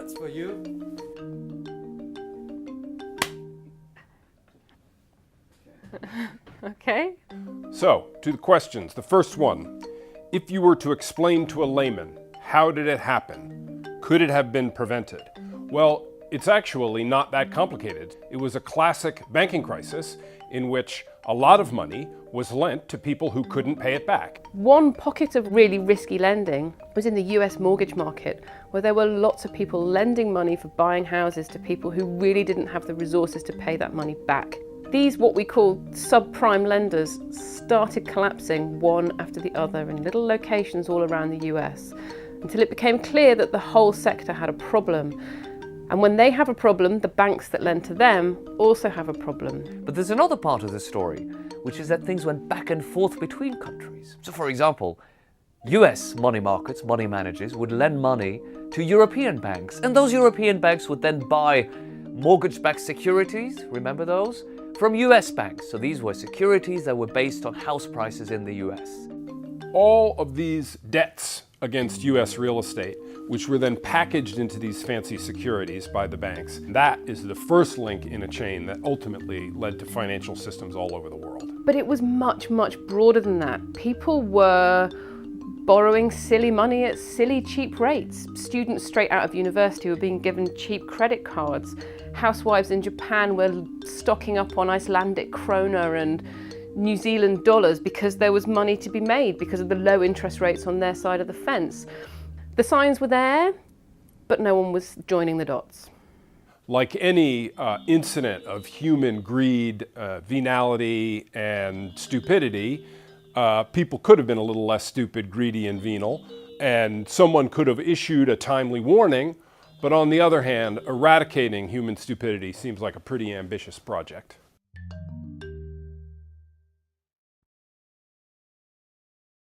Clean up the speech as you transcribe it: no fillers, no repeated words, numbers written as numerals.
That's for you. Okay. So, to the questions. The first one, if you were to explain to a layman, how did it happen? Could it have been prevented? Well, it's actually not that complicated. It was a classic banking crisis in which a lot of money was lent to people who couldn't pay it back. One pocket of really risky lending was in the US mortgage market, where there were lots of people lending money for buying houses to people who really didn't have the resources to pay that money back. These, what we call subprime lenders, started collapsing one after the other in little locations all around the US, until it became clear that the whole sector had a problem. And when they have a problem, the banks that lend to them also have a problem. But there's another part of the story, which is that things went back and forth between countries. So for example, US money markets, money managers would lend money to European banks, and those European banks would then buy mortgage-backed securities, remember those? From US banks. So these were securities that were based on house prices in the US. All of these debts against US real estate, which were then packaged into these fancy securities by the banks, that is the first link in a chain that ultimately led to financial systems all over the world. But it was much, much broader than that. People were borrowing silly money at silly cheap rates. Students straight out of university were being given cheap credit cards. Housewives in Japan were stocking up on Icelandic krona and New Zealand dollars because there was money to be made because of the low interest rates on their side of the fence. The signs were there, but no one was joining the dots. Like any incident of human greed, venality, and stupidity, people could have been a little less stupid, greedy, and venal, and someone could have issued a timely warning, but on the other hand, eradicating human stupidity seems like a pretty ambitious project.